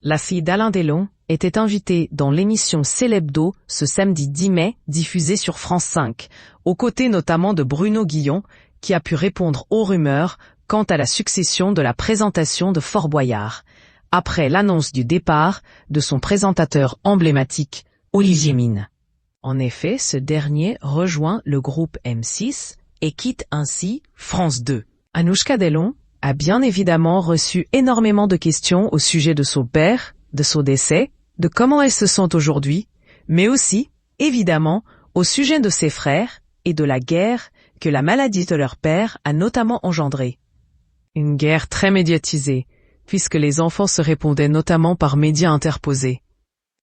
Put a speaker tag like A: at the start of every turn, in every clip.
A: La fille d'Alain Delon était invitée dans l'émission Célébdo ce samedi 10 mai, diffusée sur France 5, aux côtés notamment de Bruno Guillon, qui a pu répondre aux rumeurs quant à la succession de la présentation de Fort Boyard, après l'annonce du départ de son présentateur emblématique, Olivier Mine. En effet, ce dernier rejoint le groupe M6 et quitte ainsi France 2. Anouchka Delon a bien évidemment reçu énormément de questions au sujet de son père, de son décès, de comment elle se sent aujourd'hui, mais aussi, évidemment, au sujet de ses frères et de la guerre que la maladie de leur père a notamment engendrée. Une guerre très médiatisée, puisque les enfants se répondaient notamment par médias interposés.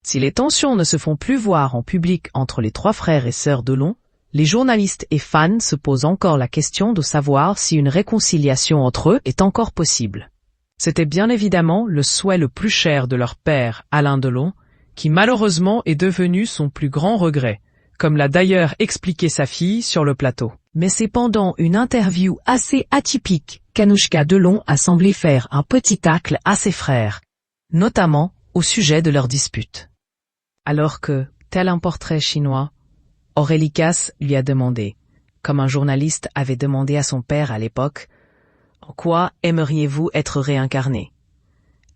A: Si les tensions ne se font plus voir en public entre les trois frères et sœurs Delon, les journalistes et fans se posent encore la question de savoir si une réconciliation entre eux est encore possible. C'était bien évidemment le souhait le plus cher de leur père, Alain Delon, qui malheureusement est devenu son plus grand regret, comme l'a d'ailleurs expliqué sa fille sur le plateau. Mais c'est pendant une interview assez atypique qu'Anouchka Delon a semblé faire un petit tacle à ses frères, notamment au sujet de leur dispute. Alors que, tel un portrait chinois, Aurélie Casse lui a demandé, comme un journaliste avait demandé à son père à l'époque, « En quoi aimeriez-vous être réincarné ?»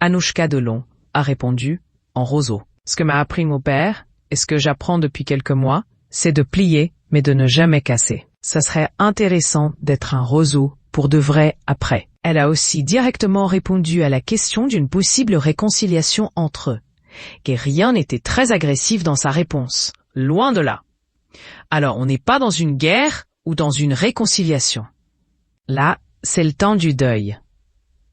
A: Anouchka Delon a répondu, « En roseau. Ce que m'a appris mon père, et ce que j'apprends depuis quelques mois, c'est de plier, mais de ne jamais casser. Ça serait intéressant d'être un roseau pour de vrai après. » Elle a aussi directement répondu à la question d'une possible réconciliation entre eux, et rien n'était très agressif dans sa réponse, loin de là. Alors on n'est pas dans une guerre ou dans une réconciliation. Là, c'est le temps du deuil.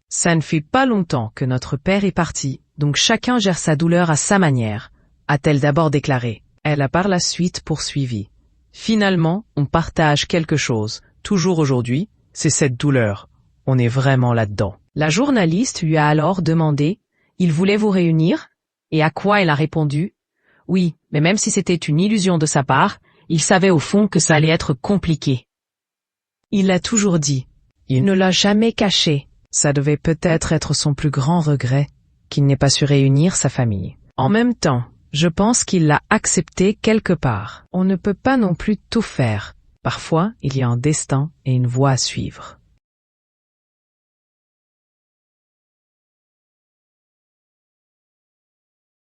A: Ça ne fait pas longtemps que notre père est parti, donc chacun gère sa douleur à sa manière, a-t-elle d'abord déclaré. Elle a par la suite poursuivi. Finalement, on partage quelque chose, toujours aujourd'hui, c'est cette douleur. On est vraiment là-dedans. La journaliste lui a alors demandé, « Il voulait vous réunir ?» Et à quoi elle a répondu, « Oui, mais même si c'était une illusion de sa part, il savait au fond que ça allait être compliqué. » Il l'a toujours dit. Il ne l'a jamais caché. Ça devait peut-être être son plus grand regret, qu'il n'ait pas su réunir sa famille. En même temps, je pense qu'il l'a accepté quelque part. On ne peut pas non plus tout faire. Parfois, il y a un destin et une voie à suivre.